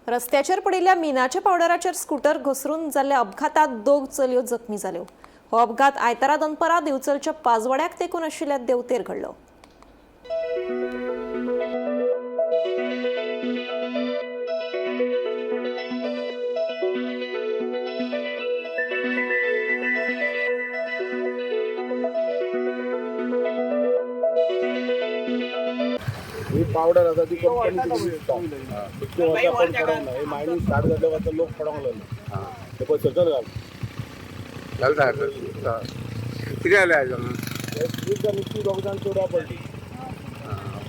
रस्त्याचेर पडिल्ल्या मिनाच्या पावडराचेर स्कूटर घसरून जाल्ल्या अपघातात दोग चलयो जखमी जाल्यो। हो अपघात आयतारा दनपारा दिवचलच्या पाजवाड्याक तेकून आशिल्ल्या देवतेर घडलो। ही पावडर आता ती कंपनी इतके वर्षा पण पडवलं हे मायनिंग स्टार्ट झाल्यावर लोक पडवलं ते पण सगळं घालता किती आले आज निश्चित दोघांना चोऱ्या पडली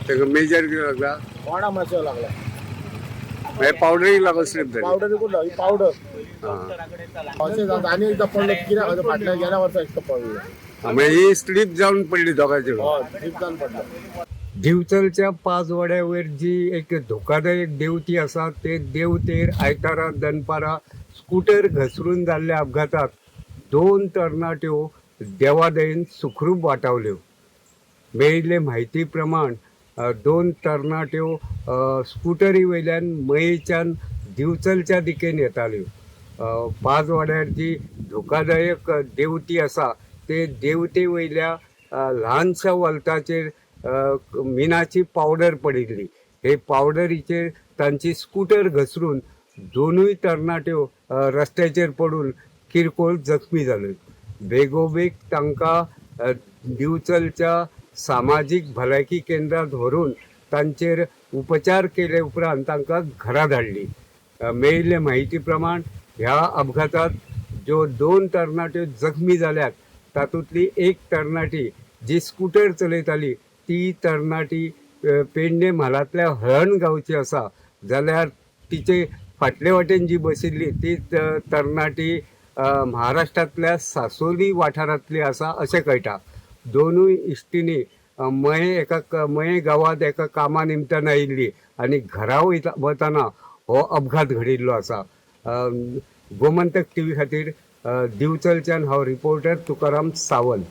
ते मेजर किती लागला कोणा माशा लागला पावडरही लागत स्लिप झाली पावडर कुठला ही पावडर असे जात आणि एकदा पडलं किती फाटल्या गेल्या वर्षा एकदा पडलं म्हणजे ही स्लिप जाऊन पडली दोघांची ट्रिप जाऊन पडलं। दिवचलच्या पाचवाड्यावर जी एक धोकादायक देवती असा ते देवतेर आयतारा दनपारा स्कूटर घसरून जाल्ल्या अपघातात दोन तरणाट्यो देवादयेन सुखरूप वाटावल्यो। मेळिल्ले म्हायती प्रमाण दोन तरणाट्यो स्कूटरी वयल्यान मयेच्यान दिवचलच्या दिकेन येताल्यो। पाचवाड्यार जी धोकादायक देवती असा ते देवते वयल्या ल्हानशा वॉल्टाचेर मिनाची पावडर पडिल्ली। हे पावडरीचेर तांची स्कूटर घसरून दोनूय तरणाट्यो रस्त्याचेर पडून किरकोळ जखमी जाल्यो। बेगोबेग तांकां दिवचलच्या सामाजीक भलायकी केंद्रांत व्हरून तांचेर उपचार केले उपरांत तांकां घरा धाडली। मेळिल्ले म्हायती प्रमाण ह्या अपघातात ज्यो दोन तरणाट्यो जखमी जाल्यात तातूंतली एक तरणाटी जी स्कूटर चलयताली ती तरणाटी पेडणे म्हालांतल्या हळण गांवची आसा, जाल्यार तिचे फाटले वाटेन जी बशिल्ली ती तरणाटी महाराष्ट्रांतल्या सासोली वाठारांतली आसा अशें कळटा। दोनूय इश्टिणी मये गांवांत एका कामा निमतान आयिल्ली आनी घरा वताना हो अपघात घडिल्लो आसा। गोमंतक टीव्ही खातीर दिवचलच्यान हांव रिपोर्टर तुकाराम सावंत।